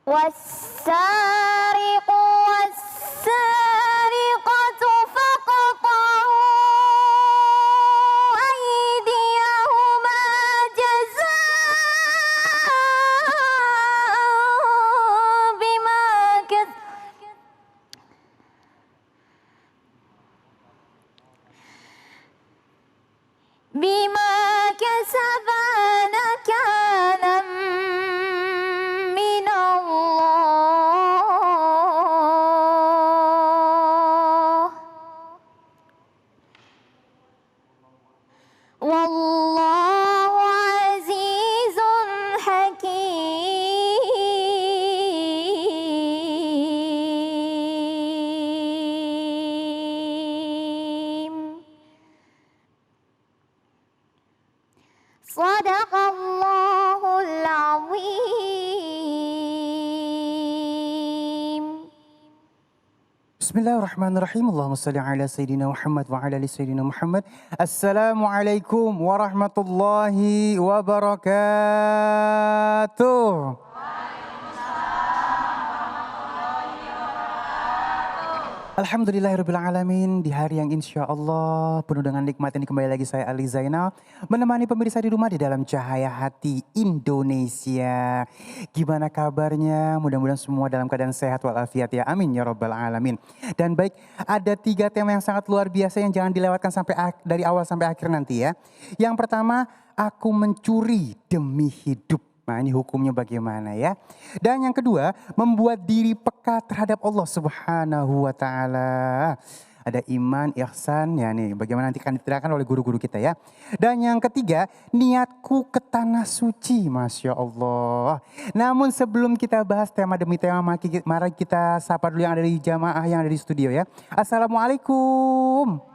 والسارق والسارقة فاقطعوا أيديهما جزاء بما كسبا نكالا من الله والله عزيز حكيم صدق الله العظيم. Bismillahirrahmanirrahim. Allahumma salli ala Sayyidina Muhammad wa ala ali Sayyidina Muhammad. Assalamualaikum warahmatullahi wabarakatuh. Alhamdulillahirrahmanirrahim. Di hari yang insya Allah penuh dengan nikmat ini kembali lagi saya Ali Zainal menemani pemirsa di rumah di dalam Cahaya Hati Indonesia. Gimana kabarnya? Mudah-mudahan semua dalam keadaan sehat walafiat ya. Amin ya rabbal alamin. Dan baik, ada 3 tema yang sangat luar biasa yang jangan dilewatkan sampai dari awal sampai akhir nanti ya. Yang pertama, aku mencuri demi hidup. Nah ini hukumnya bagaimana ya. Dan yang kedua, membuat diri peka terhadap Allah Subhanahu wa Ta'ala. Ada iman, ihsan, ya nih bagaimana nanti akan diterangkan oleh guru-guru kita ya. Dan yang ketiga, niatku ke tanah suci, Masya Allah. Namun sebelum kita bahas tema demi tema, mari kita sapa dulu yang ada di jamaah yang ada di studio ya. Assalamualaikum.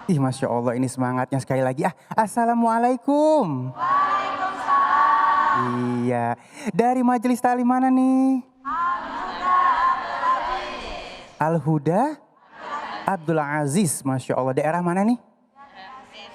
Ih Masya Allah ini semangatnya sekali lagi. Assalamualaikum. Waalaikumsalam. Iya. Dari majelis taklim mana nih? Al-Huda Abdul Aziz. Masya Allah. Daerah mana nih?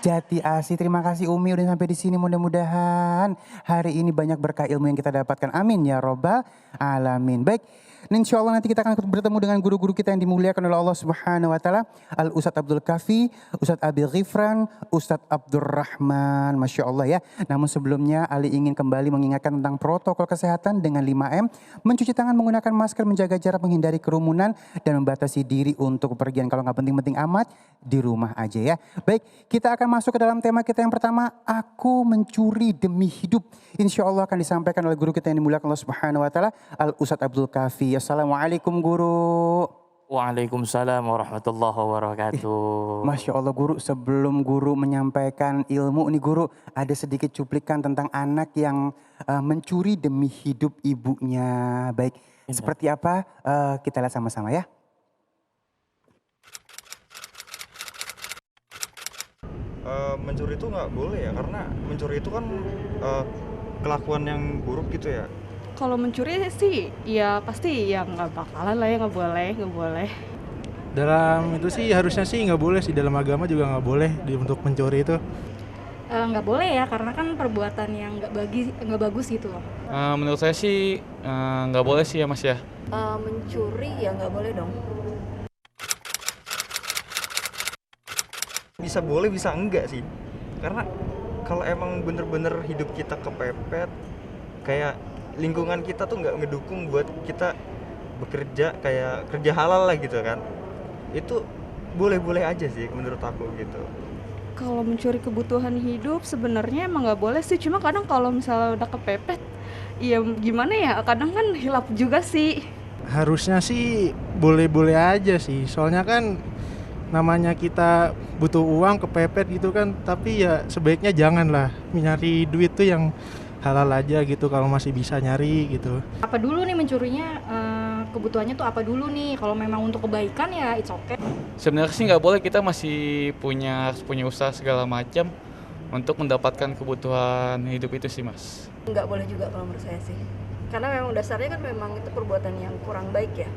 Jati Asih. Terima kasih Umi udah sampai di sini. Mudah-mudahan hari ini banyak berkah ilmu yang kita dapatkan. Amin ya robbal alamin. Baik. Insya Allah nanti kita akan bertemu dengan guru-guru kita yang dimuliakan oleh Allah Subhanahu wa Ta'ala. Al-Ustadz Abdul Kafi, Ustadz Abi Ghifran, Ustadz Abdurrahman. Masya Allah ya. Namun sebelumnya Ali ingin kembali mengingatkan tentang protokol kesehatan dengan 5M. Mencuci tangan, menggunakan masker, menjaga jarak, menghindari kerumunan. Dan membatasi diri untuk bepergian. Kalau nggak penting-penting amat, di rumah aja ya. Baik, kita akan masuk ke dalam tema kita yang pertama. Aku mencuri demi hidup. Insya Allah akan disampaikan oleh guru kita yang dimuliakan Allah Subhanahu wa Ta'ala. Al-Ustadz Abdul Kafi. Assalamualaikum guru. Waalaikumsalam warahmatullahi wabarakatuh. Masya Allah guru, sebelum guru menyampaikan ilmu nih guru, ada sedikit cuplikan tentang anak yang mencuri demi hidup ibunya. Baik, seperti apa kita lihat sama-sama ya. Mencuri itu nggak boleh ya, karena mencuri itu kan kelakuan yang buruk gitu ya. Kalau mencuri sih ya pasti ya nggak bakalan lah ya, nggak boleh. Dalam itu sih harusnya sih nggak boleh sih, dalam agama juga nggak boleh untuk mencuri itu. Nggak boleh ya, karena kan perbuatan yang nggak bagus gitu loh. Menurut saya sih nggak boleh sih ya Mas ya. Mencuri ya nggak boleh dong. Bisa boleh bisa enggak sih, karena kalau emang bener-bener hidup kita kepepet, kayak lingkungan kita tuh nggak ngedukung buat kita bekerja kayak kerja halal lah gitu kan, itu boleh-boleh aja sih menurut aku gitu. Kalau mencuri kebutuhan hidup sebenarnya emang nggak boleh sih, cuma kadang kalau misalnya udah kepepet ya gimana ya, kadang kan hilap juga sih. Harusnya sih boleh-boleh aja sih, soalnya kan namanya kita butuh uang kepepet gitu kan, tapi ya sebaiknya janganlah nyari duit tuh yang halal aja gitu kalau masih bisa nyari gitu. Apa dulu nih mencurinya, kebutuhannya tuh apa dulu nih? Kalau memang untuk kebaikan ya it's okay. Sebenarnya sih nggak boleh, kita masih punya usaha segala macam untuk mendapatkan kebutuhan hidup itu sih Mas. Nggak boleh juga kalau menurut saya sih, karena memang dasarnya kan memang itu perbuatan yang kurang baik ya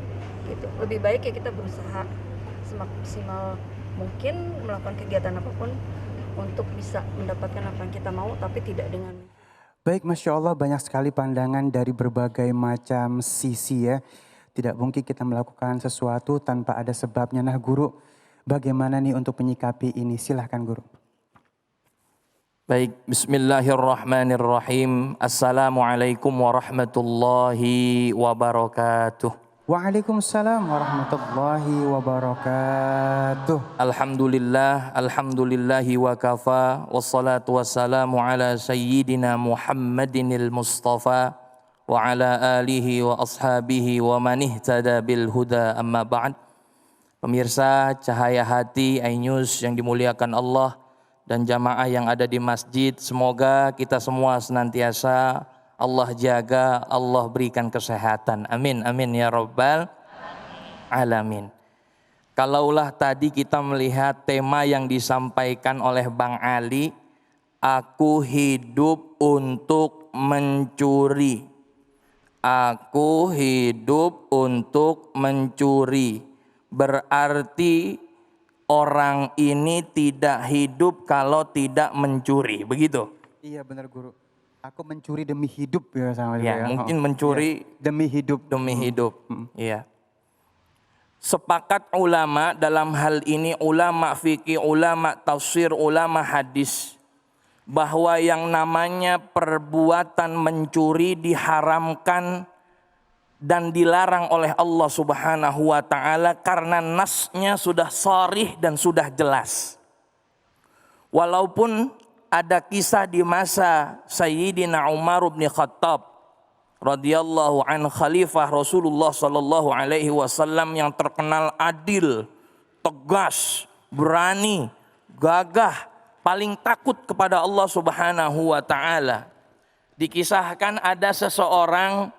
gitu. Lebih baik ya kita berusaha semaksimal mungkin melakukan kegiatan apapun untuk bisa mendapatkan apa yang kita mau, tapi tidak dengan Baik, Masya Allah banyak sekali pandangan dari berbagai macam sisi ya. Tidak mungkin kita melakukan sesuatu tanpa ada sebabnya. Nah guru, bagaimana nih untuk menyikapi ini? Silahkan guru. Baik, bismillahirrahmanirrahim. Assalamualaikum warahmatullahi wabarakatuh. Waalaikumsalam warahmatullahi wabarakatuh. Alhamdulillahi wa kafa. Wassalatu wassalamu ala sayyidina Muhammadinil Mustafa. Wa ala alihi wa ashabihi wa man ihtada bil huda amma ba'd. Pemirsa Cahaya Hati iNews yang dimuliakan Allah dan jamaah yang ada di masjid, semoga kita semua senantiasa Allah jaga, Allah berikan kesehatan. Amin, amin ya rabbal alamin. Kalaulah tadi kita melihat tema yang disampaikan oleh Bang Ali, aku hidup untuk mencuri. Aku hidup untuk mencuri. Berarti orang ini tidak hidup kalau tidak mencuri, begitu? Iya benar guru. Aku mencuri demi hidup ya sama Ya, mungkin mencuri demi hidup. Demi hidup. Iya. Sepakat ulama dalam hal ini, ulama fikih, ulama tafsir, ulama hadis, bahwa yang namanya perbuatan mencuri diharamkan dan dilarang oleh Allah Subhanahu wa taala karena nasnya sudah sharih dan sudah jelas. Walaupun ada kisah di masa Sayyidina Umar bin Khattab radhiyallahu an, khalifah Rasulullah sallallahu alaihi wasallam yang terkenal adil, tegas, berani, gagah, paling takut kepada Allah Subhanahu wa taala. Dikisahkan ada seseorang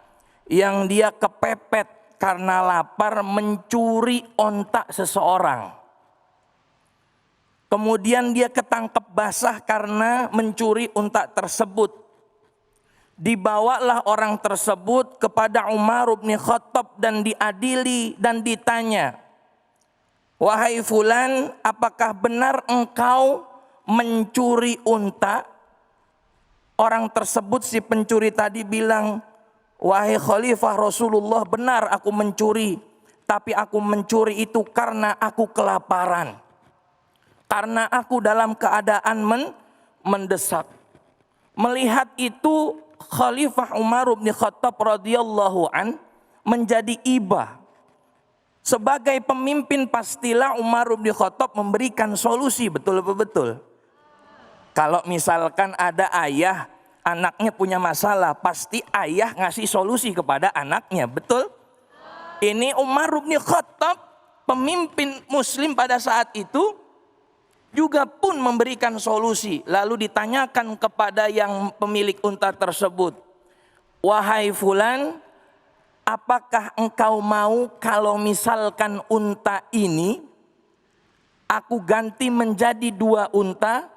yang dia kepepet karena lapar mencuri ontak seseorang. Kemudian dia ketangkep basah karena mencuri unta tersebut. Dibawalah orang tersebut kepada Umar bin Khattab dan diadili dan ditanya, wahai fulan, apakah benar engkau mencuri unta? Orang tersebut, si pencuri tadi bilang, wahai Khalifah Rasulullah, benar aku mencuri. Tapi aku mencuri itu karena aku kelaparan. Karena aku dalam keadaan mendesak. Melihat itu Khalifah Umar bin Khattab radhiyallahu an menjadi iba. Sebagai pemimpin pastilah Umar bin Khattab memberikan solusi, betul. Kalau misalkan ada ayah, anaknya punya masalah, pasti ayah ngasih solusi kepada anaknya, betul? Ini Umar bin Khattab, pemimpin muslim pada saat itu, juga pun memberikan solusi. Lalu ditanyakan kepada yang pemilik unta tersebut, wahai fulan, apakah engkau mau kalau misalkan unta ini aku ganti menjadi 2 unta,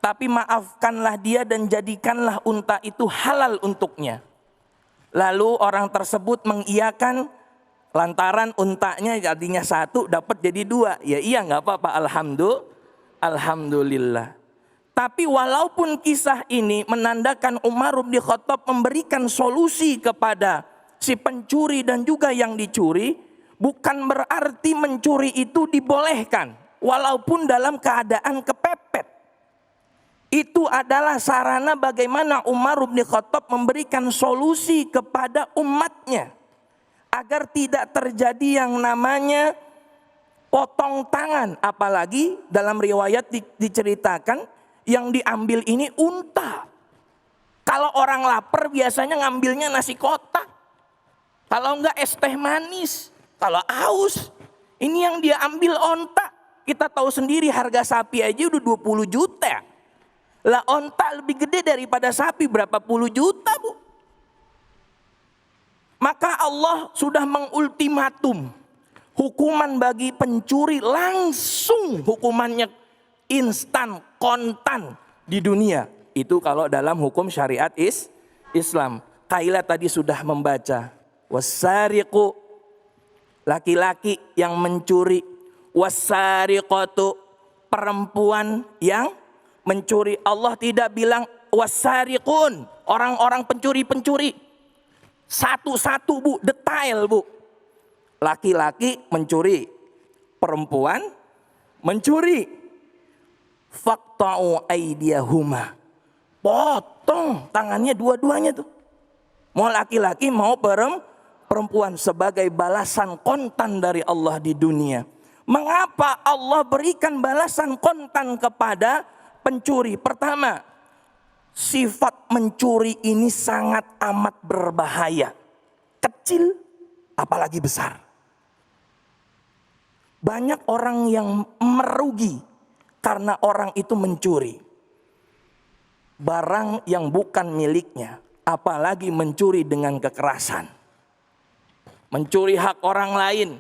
tapi maafkanlah dia dan jadikanlah unta itu halal untuknya. Lalu orang tersebut mengiyakan, lantaran untanya jadinya 1 dapat jadi 2. Ya iya nggak apa-apa, Alhamdulillah. Tapi walaupun kisah ini menandakan Umar bin Khattab memberikan solusi kepada si pencuri dan juga yang dicuri, bukan berarti mencuri itu dibolehkan walaupun dalam keadaan kepepet. Itu adalah sarana bagaimana Umar bin Khattab memberikan solusi kepada umatnya agar tidak terjadi yang namanya potong tangan. Apalagi dalam riwayat diceritakan yang diambil ini unta. Kalau orang lapar biasanya ngambilnya nasi kotak. Kalau enggak es teh manis. Kalau haus, ini yang dia ambil onta. Kita tahu sendiri harga sapi aja udah 20 juta. Lah onta lebih gede daripada sapi, berapa puluh juta, Bu. Maka Allah sudah mengultimatum hukuman bagi pencuri, langsung hukumannya instan, kontan di dunia. Itu kalau dalam hukum syariat Islam. Kaila tadi sudah membaca. Wasariqu, laki-laki yang mencuri. Wasariqatu, perempuan yang mencuri. Allah tidak bilang wasariqun, orang-orang pencuri-pencuri. Satu-satu Bu, detail Bu. Laki-laki mencuri, perempuan mencuri. Faqta'u aydiyahuma. Potong tangannya dua-duanya tuh. Mau laki-laki mau perempuan sebagai balasan kontan dari Allah di dunia. Mengapa Allah berikan balasan kontan kepada pencuri? Pertama, sifat mencuri ini sangat amat berbahaya. Kecil apalagi besar. Banyak orang yang merugi karena orang itu mencuri barang yang bukan miliknya, apalagi mencuri dengan kekerasan. Mencuri hak orang lain.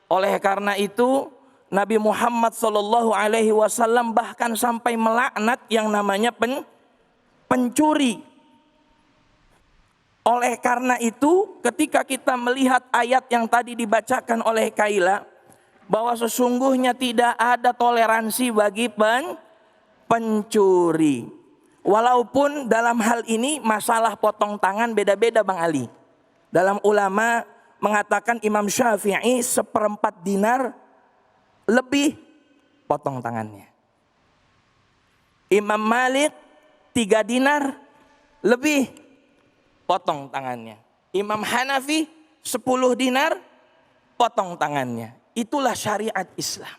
Oleh karena itu Nabi Muhammad SAW bahkan sampai melaknat yang namanya pencuri. Oleh karena itu ketika kita melihat ayat yang tadi dibacakan oleh Kaila, bahwa sesungguhnya tidak ada toleransi bagi pencuri. Walaupun dalam hal ini masalah potong tangan beda-beda Bang Ali. Dalam ulama mengatakan Imam Syafi'i 1/4 dinar lebih potong tangannya. Imam Malik 3 dinar lebih potong tangannya. Imam Hanafi 10 dinar potong tangannya. Itulah syariat Islam.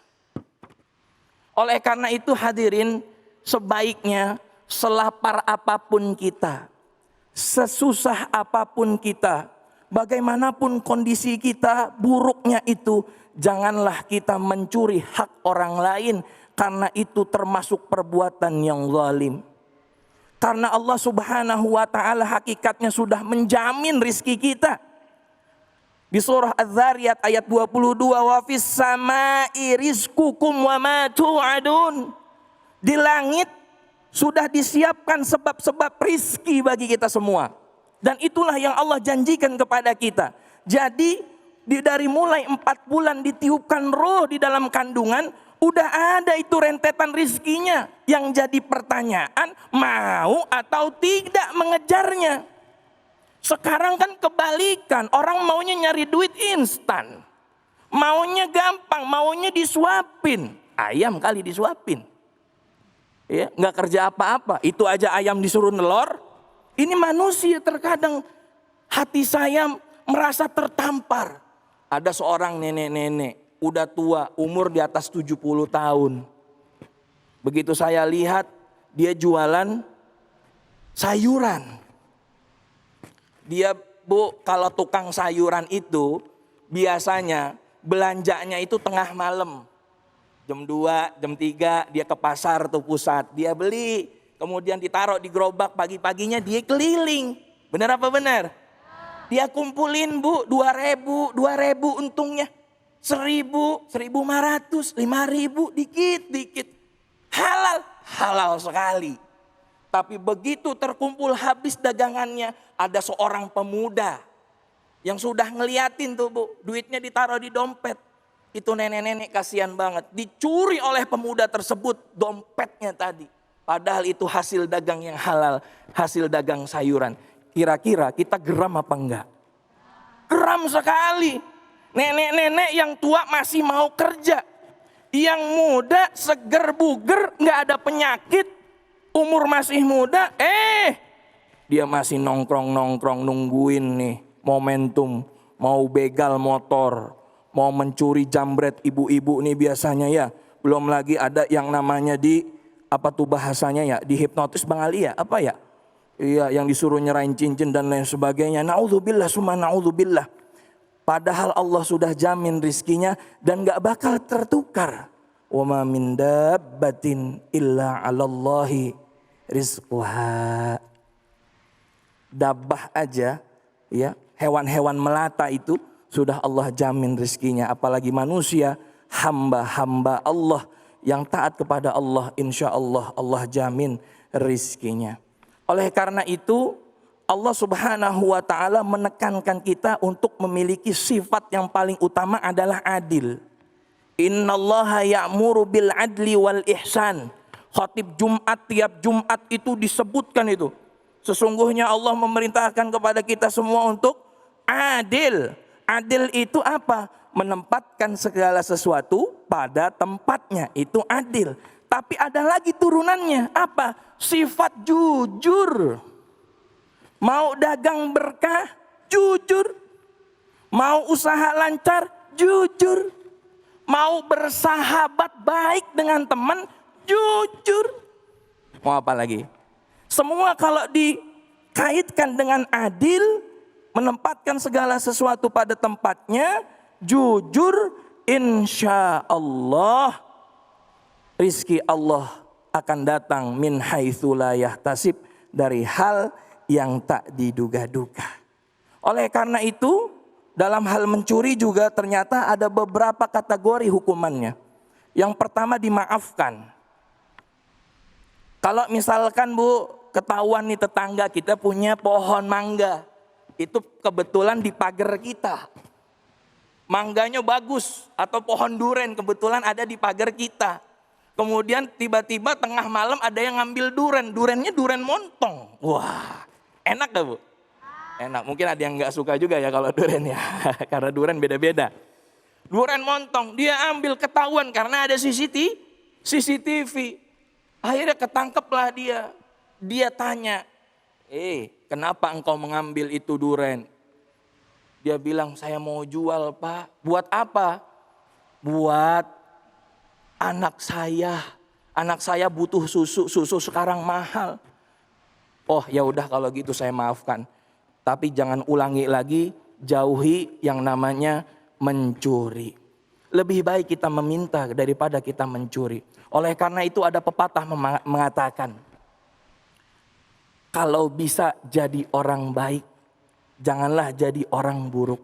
Oleh karena itu hadirin, sebaiknya selapar apapun kita, sesusah apapun kita, bagaimanapun kondisi kita, buruknya itu, janganlah kita mencuri hak orang lain, karena itu termasuk perbuatan yang zalim. Karena Allah Subhanahu wa ta'ala hakikatnya sudah menjamin rizki kita. Di surah Az-Zariyat ayat 22, wa fis samai rizqukum wa ma tu'adun. Di langit sudah disiapkan sebab-sebab rizki bagi kita semua. Dan itulah yang Allah janjikan kepada kita. Jadi dari mulai 4 bulan ditiupkan roh di dalam kandungan, udah ada itu rentetan rizkinya. Yang jadi pertanyaan, mau atau tidak mengejarnya. Sekarang kan kebalikan, orang maunya nyari duit instan. Maunya gampang, maunya disuapin. Ayam kali disuapin. Ya, nggak kerja apa-apa, itu aja ayam disuruh nelor. Ini manusia terkadang hati saya merasa tertampar. Ada seorang nenek-nenek, udah tua, umur di atas 70 tahun. Begitu saya lihat, dia jualan sayuran. Dia Bu, kalau tukang sayuran itu biasanya belanjanya itu tengah malam. Jam 2, jam 3 dia ke pasar tuh pusat. Dia beli, kemudian ditaruh di gerobak, pagi-paginya dia keliling. Benar apa benar? Dia kumpulin Bu, 2.000 untungnya. 1.000, 1.500, 5.000, dikit-dikit. Halal sekali. Tapi begitu terkumpul habis dagangannya, ada seorang pemuda yang sudah ngeliatin tuh Bu, duitnya ditaruh di dompet. Itu nenek-nenek kasihan banget, dicuri oleh pemuda tersebut dompetnya tadi. Padahal itu hasil dagang yang halal, hasil dagang sayuran. Kira-kira kita geram apa enggak? Geram sekali. Nenek-nenek yang tua masih mau kerja. Yang muda seger buger, enggak ada penyakit. Umur masih muda, dia masih nongkrong nungguin nih momentum, mau begal motor, mau mencuri jambret ibu-ibu nih biasanya ya. Belum lagi ada yang namanya apa tuh bahasanya ya, dihipnotis Bang Ali ya, apa ya? Iya, yang disuruh nyerahin cincin dan lain sebagainya. Naudzubillah summa naudzubillah. Padahal Allah sudah jamin rizkinya dan gak bakal tertukar. Wa ma min dabbatin illa 'alallahi rizquha. Dabbah aja ya, hewan-hewan melata itu sudah Allah jamin rizkinya, apalagi manusia, hamba-hamba Allah yang taat kepada Allah, insya Allah Allah jamin rizkinya. Oleh karena itu Allah Subhanahu wa ta'ala menekankan kita untuk memiliki sifat yang paling utama adalah adil. Innallaha ya'muru bil adli wal ihsan. Khatib Jumat tiap Jumat itu disebutkan itu. Sesungguhnya Allah memerintahkan kepada kita semua untuk adil. Adil itu apa? Menempatkan segala sesuatu pada tempatnya. Itu adil. Tapi ada lagi turunannya. Apa? Sifat jujur. Mau dagang berkah, jujur. Mau usaha lancar, jujur. Mau bersahabat baik dengan teman, jujur. Mau apa lagi? Semua kalau dikaitkan dengan adil, menempatkan segala sesuatu pada tempatnya, jujur, insya Allah rizki Allah akan datang min haitsu la yahtasib, dari hal yang tak diduga-duga. Oleh karena itu, dalam hal mencuri juga ternyata ada beberapa kategori hukumannya. Yang pertama, dimaafkan. Kalau misalkan Bu, ketahuan nih tetangga kita punya pohon mangga. Itu kebetulan di pagar kita. Mangganya bagus, atau pohon duren kebetulan ada di pagar kita. Kemudian tiba-tiba tengah malam ada yang ngambil duren. Durennya duren montong. Wah, enak gak Bu? Enak, mungkin ada yang gak suka juga ya kalau duren ya. Karena duren beda-beda. Duren montong, dia ambil, ketahuan karena ada CCTV. Akhirnya ketangkeplah dia. Dia tanya, kenapa engkau mengambil itu duren? Dia bilang, saya mau jual Pak. Buat apa? Buat anak saya. Anak saya butuh susu sekarang mahal. Oh ya udah kalau gitu saya maafkan. Tapi jangan ulangi lagi, jauhi yang namanya mencuri. Lebih baik kita meminta daripada kita mencuri. Oleh karena itu ada pepatah mengatakan, kalau bisa jadi orang baik, janganlah jadi orang buruk.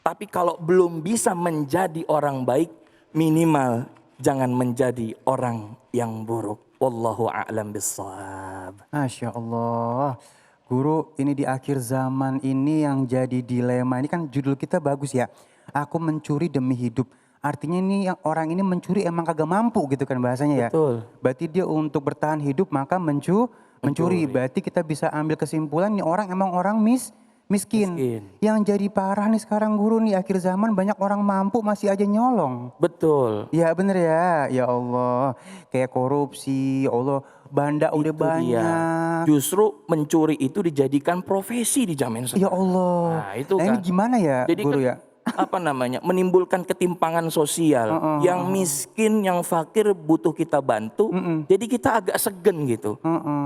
Tapi kalau belum bisa menjadi orang baik, minimal jangan menjadi orang yang buruk. Wallahu a'lam bissawab. Masya Allah. Guru, ini di akhir zaman ini yang jadi dilema. Ini kan judul kita bagus ya. Aku mencuri demi hidup. Artinya ini yang orang ini mencuri emang kagak mampu gitu kan bahasanya ya. Betul. Berarti dia untuk bertahan hidup maka mencuri. Berarti kita bisa ambil kesimpulan nih orang emang orang miskin. Yang jadi parah nih sekarang guru nih akhir zaman banyak orang mampu masih aja nyolong. Betul. Ya bener ya. Ya Allah. Kayak korupsi. Ya Allah. Banda udah banyak. Dia. Justru mencuri itu dijadikan profesi di zaman sekarang. Ya Allah. Nah, itu nah kan. ini gimana ya Jadi guru ya? Apa namanya? Menimbulkan ketimpangan sosial. Yang miskin, yang fakir butuh kita bantu. Jadi kita agak segan gitu.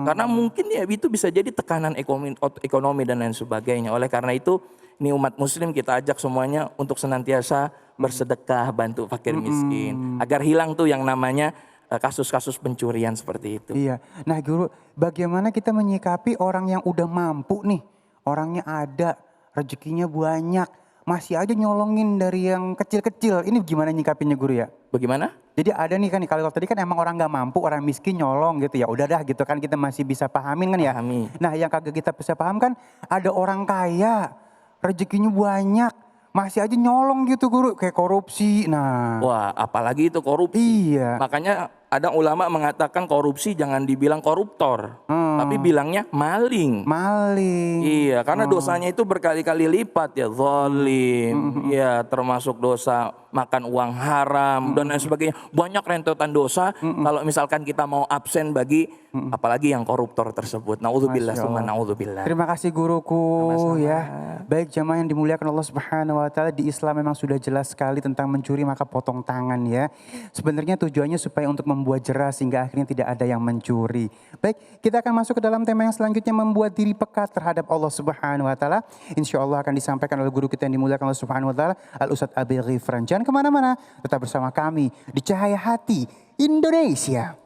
Karena mungkin ya itu bisa jadi tekanan ekonomi dan lain sebagainya. Oleh karena itu ini umat muslim kita ajak semuanya untuk senantiasa bersedekah, bantu fakir miskin. Agar hilang tuh yang namanya kasus-kasus pencurian seperti itu. Iya. Nah guru, bagaimana kita menyikapi orang yang udah mampu nih, orangnya ada, rezekinya banyak, masih aja nyolongin dari yang kecil-kecil. Ini gimana nyikapinya guru ya? Bagaimana? Jadi ada nih kan, kalau tadi kan emang orang nggak mampu, orang miskin nyolong gitu ya. Udah dah gitu kan kita masih bisa pahamin kan ya. Pahami. Nah yang kagak kita bisa paham kan, ada orang kaya, rezekinya banyak, masih aja nyolong gitu guru, kayak korupsi. Nah. Wah, apalagi itu korupsi. Iya. Makanya ada ulama mengatakan korupsi jangan dibilang koruptor, tapi bilangnya maling. Maling. Iya, karena dosanya itu berkali-kali lipat ya, zalim, ya termasuk dosa makan uang haram dan lain sebagainya. Banyak rentetan dosa kalau misalkan kita mau absen bagi apalagi yang koruptor tersebut. Naudzubillah, summa naudzubillah. Terima kasih guruku. Sama-sama. Ya. Baik jamaah yang dimuliakan Allah Subhanahu wa taala, di Islam memang sudah jelas sekali tentang mencuri maka potong tangan ya. Sebenarnya tujuannya supaya untuk membuat jerah sehingga akhirnya tidak ada yang mencuri. Baik, kita akan masuk ke dalam tema yang selanjutnya, membuat diri peka terhadap Allah Subhanahu wa taala. Insyaallah akan disampaikan oleh guru kita yang dimuliakan Allah Subhanahu wa taala, Al Ustadz Abi Ghifran. Jangan kemana-mana, tetap bersama kami di Cahaya Hati Indonesia.